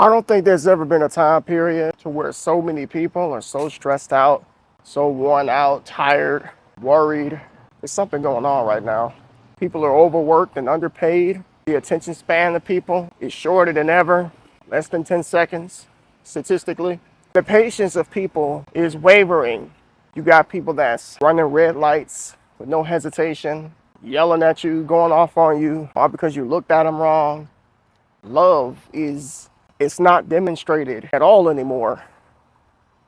I don't think there's ever been a time period to where so many people are so stressed out, so worn out, tired, worried. There's something going on right now. People are overworked and underpaid. The attention span of people is shorter than ever, less than 10 seconds, statistically. The patience of people is wavering. You got people that's running red lights with no hesitation, yelling at you, going off on you, all because you looked at them wrong. Love it's not demonstrated at all anymore.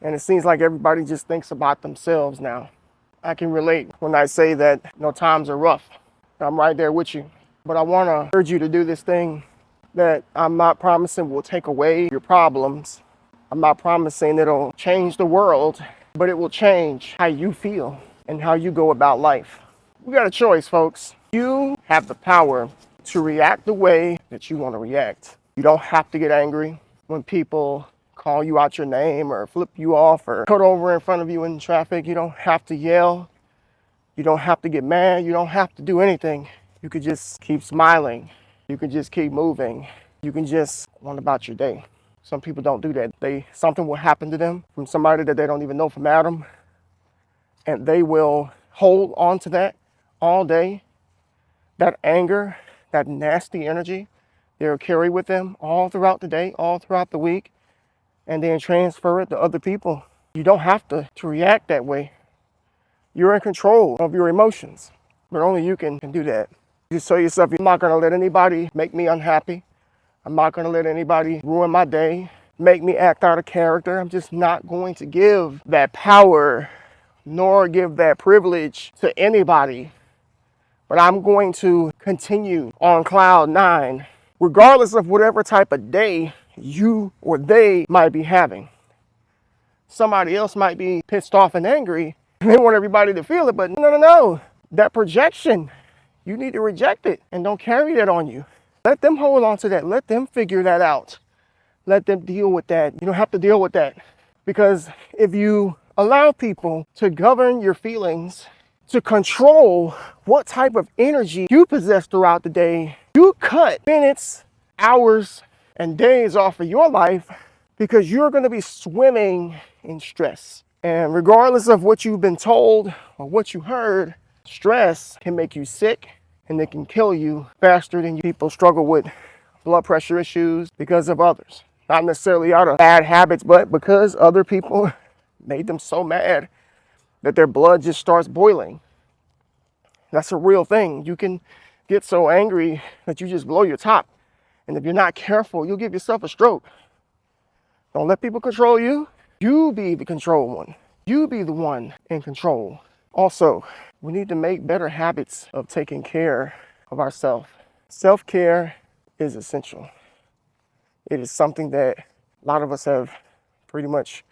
And it seems like everybody just thinks about themselves now. I can relate when I say that times are rough. I'm right there with you. But I want to urge you to do this thing that I'm not promising will take away your problems. I'm not promising it'll change the world, but it will change how you feel and how you go about life. We got a choice, folks. You have the power to react the way that you want to react. You don't have to get angry when people call you out your name or flip you off or cut over in front of you in traffic. You don't have to yell. You don't have to get mad. You don't have to do anything. You could just keep smiling. You can just keep moving. You can just go on about your day. Some people don't do that. Something will happen to them from somebody that they don't even know from Adam, and they will hold on to that all day. That anger, that nasty energy, they'll carry with them all throughout the day, all throughout the week, and then transfer it to other people. You don't have to react that way. You're in control of your emotions, but only you can do that. You tell yourself, I'm not gonna let anybody make me unhappy. I'm not gonna let anybody ruin my day, make me act out of character. I'm just not going to give that power nor give that privilege to anybody. But I'm going to continue on cloud nine, regardless of whatever type of day you or they might be having. Somebody else might be pissed off and angry, and they want everybody to feel it, but no. That projection, you need to reject it and don't carry that on you. Let them hold on to that. Let them figure that out. Let them deal with that. You don't have to deal with that. Because if you allow people to govern your feelings, to control what type of energy you possess throughout the day, you cut minutes, hours, and days off of your life because you're going to be swimming in stress. And regardless of what you've been told or what you heard, stress can make you sick and it can kill you faster than people struggle with blood pressure issues because of others. Not necessarily out of bad habits, but because other people made them so mad that their blood just starts boiling. That's a real thing. You can get so angry that you just blow your top. And if you're not careful, you'll give yourself a stroke. Don't let people control you. You be the control one. You be the one in control. Also, we need to make better habits of taking care of ourselves. Self-care is essential. It is something that a lot of us have pretty much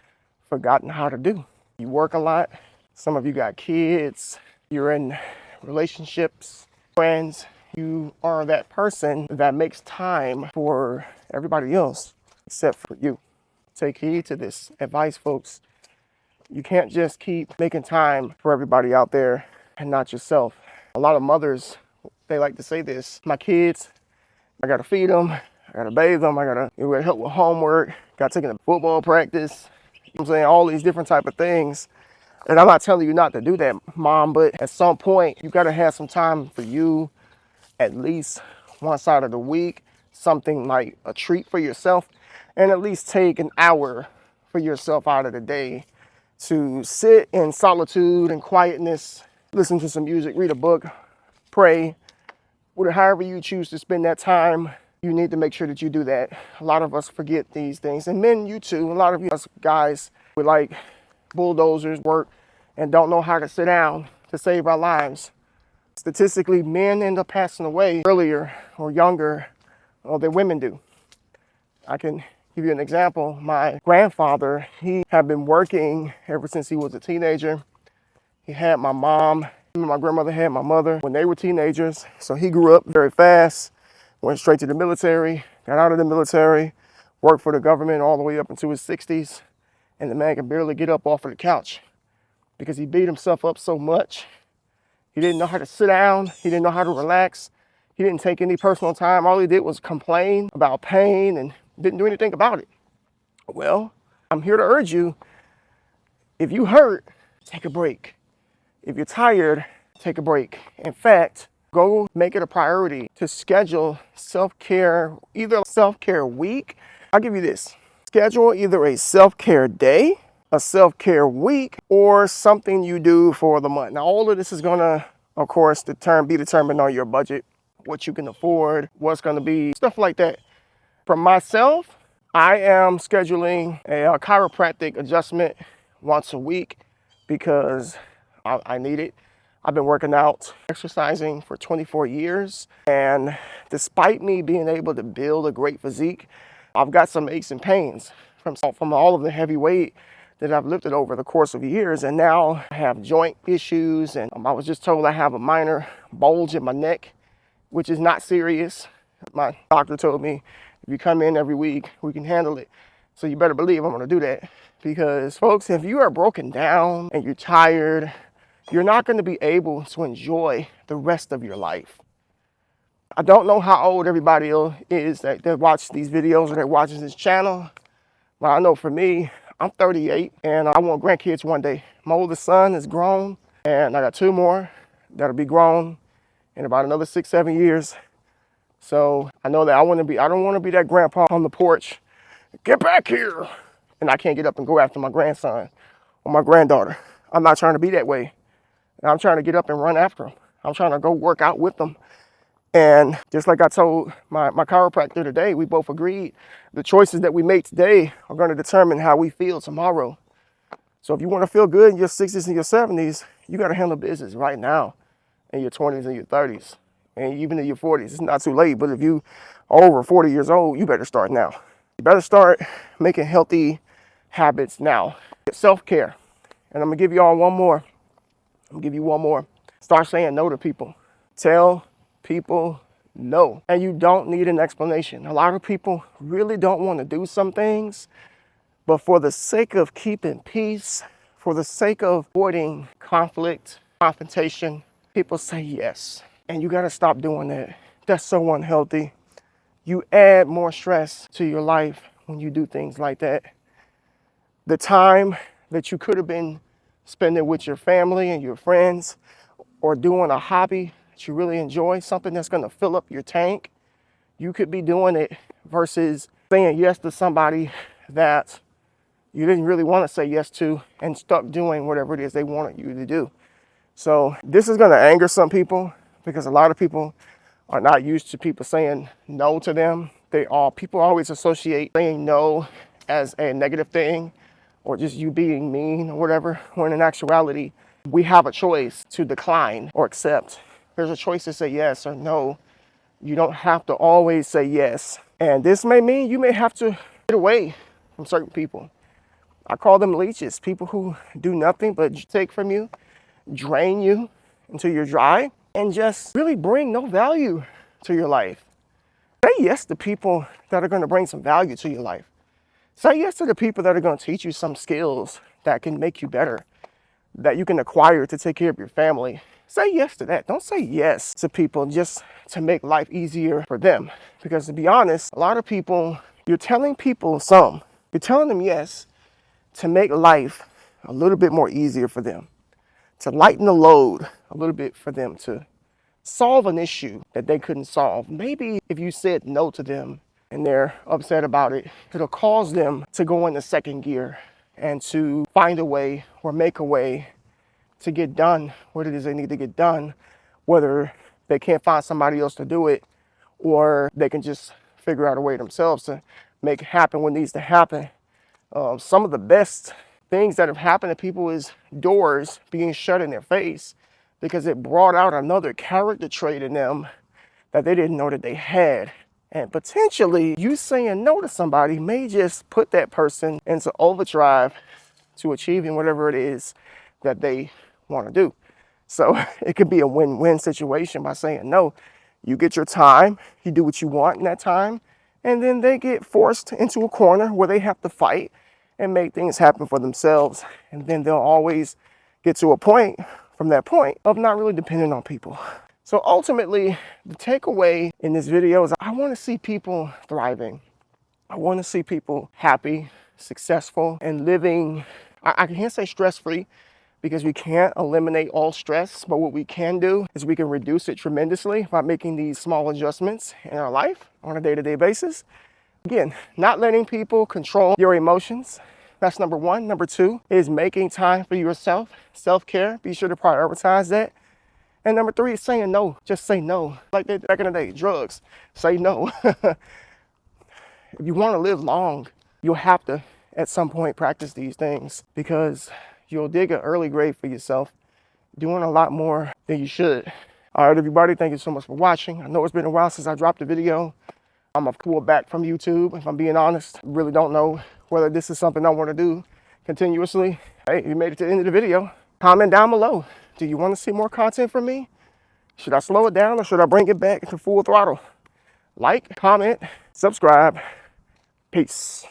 forgotten how to do. You work a lot. Some of you got kids. You're in relationships, friends. You are that person that makes time for everybody else except for you. Take heed to this advice, folks. You can't just keep making time for everybody out there and not yourself. A lot of mothers, they like to say this: my kids, I gotta feed them, I gotta bathe them, I gotta help with homework, gotta take them to football practice. You know what I'm saying? All these different type of things. And I'm not telling you not to do that, Mom, but at some point, you gotta have some time for you, at least one side of the week, something like a treat for yourself, and at least take an hour for yourself out of the day to sit in solitude and quietness, listen to some music, read a book, pray, however you choose to spend that time. You need to make sure that you do that. A lot of us forget these things, and men, you too. A lot of us guys with like bulldozers work and don't know how to sit down to save our lives. Statistically, men end up passing away earlier or younger than women do. I can give you an example. My grandfather, he had been working ever since he was a teenager. He had my mom, my grandmother had my mother when they were teenagers. So he grew up very fast, went straight to the military, got out of the military, worked for the government all the way up into his 60s. And the man could barely get up off of the couch because he beat himself up so much. He didn't know how to sit down. He didn't know how to relax. He didn't take any personal time. All he did was complain about pain and didn't do anything about it. Well, I'm here to urge you, if you hurt, take a break. If you're tired, take a break. In fact, go make it a priority to schedule self-care, either a self-care week. I'll give you this. Schedule either a self-care day, a self-care week, or something you do for the month. Now, all of this is gonna, of course, be determined on your budget, what you can afford, what's gonna be, stuff like that. For myself, I am scheduling a chiropractic adjustment once a week because I need it. I've been working out, exercising for 24 years. And despite me being able to build a great physique, I've got some aches and pains from all of the heavy weight that I've lifted over the course of years. And now I have joint issues. And I was just told I have a minor bulge in my neck, which is not serious. My doctor told me, if you come in every week, we can handle it. So you better believe I'm gonna do that. Because folks, if you are broken down and you're tired, you're not gonna be able to enjoy the rest of your life. I don't know how old everybody is that watch these videos or that watches this channel, but I know for me, I'm 38 and I want grandkids one day. My oldest son is grown and I got 2 more that'll be grown in about another 6-7 years. So I know that I don't want to be that grandpa on the porch, get back here, and I can't get up and go after my grandson or my granddaughter. I'm not trying to be that way. And I'm trying to get up and run after them. I'm trying to go work out with them. And just like I told my chiropractor today, we both agreed the choices that we make today are going to determine how we feel tomorrow. So if you want to feel good in your 60s and your 70s, you got to handle business right now in your 20s and your 30s. And even in your 40s, it's not too late. But if you are over 40 years old, you better start now. You better start making healthy habits now. Self-care. And I'm going to give you all one more. Start saying no to people. Tell people no. And you don't need an explanation. A lot of people really don't want to do some things, but for the sake of keeping peace, for the sake of avoiding conflict, confrontation, people say yes. And you got to stop doing that. That's so unhealthy. You add more stress to your life when you do things like that. The time that you could have been spending with your family and your friends or doing a hobby that you really enjoy, something that's going to fill up your tank, you could be doing it versus saying yes to somebody that you didn't really want to say yes to and stuck doing whatever it is they wanted you to do. So this is going to anger some people because a lot of people are not used to people saying no to them. People always associate saying no as a negative thing or just you being mean or whatever, when in actuality, we have a choice to decline or accept. There's a choice to say yes or no. You don't have to always say yes. And this may mean you may have to get away from certain people. I call them leeches, people who do nothing but take from you, drain you until you're dry, and just really bring no value to your life. Say yes to people that are going to bring some value to your life. Say yes to the people that are going to teach you some skills that can make you better, that you can acquire to take care of your family. Say yes to that. Don't say yes to people just to make life easier for them. Because to be honest, a lot of people, you're telling them yes to make life a little bit more easier for them, to lighten the load a little bit for them, to solve an issue that they couldn't solve. Maybe if you said no to them and they're upset about it, it'll cause them to go into second gear and to find a way or make a way to get done what it is they need to get done, whether they can't find somebody else to do it or they can just figure out a way themselves to make happen what needs to happen. Some of the best things that have happened to people is doors being shut in their face because it brought out another character trait in them that they didn't know that they had. And potentially you saying no to somebody may just put that person into overdrive to achieving whatever it is that they want to do. So it could be a win-win situation by saying no. You get your time, you do what you want in that time, and then they get forced into a corner where they have to fight and make things happen for themselves. And then they'll always get to a point from that point of not really depending on people. So ultimately, the takeaway in this video is I want to see people thriving. I want to see people happy, successful, and living, I can't say stress-free because we can't eliminate all stress, but what we can do is we can reduce it tremendously by making these small adjustments in our life on a day-to-day basis. Again, not letting people control your emotions. That's number one. Number two is making time for yourself, self-care. Be sure to prioritize that. And number three is saying no. Just say no. Like they back in the day, drugs. Say no. If you want to live long, you'll have to, at some point, practice these things because you'll dig an early grave for yourself, doing a lot more than you should. All right, everybody, thank you so much for watching. I know it's been a while since I dropped a video. I'm a pull back from YouTube, if I'm being honest. Really don't know whether this is something I want to do continuously. Hey, you made it to the end of the video. Comment down below. Do you want to see more content from me? Should I slow it down or should I bring it back to full throttle? Like, comment, subscribe. Peace.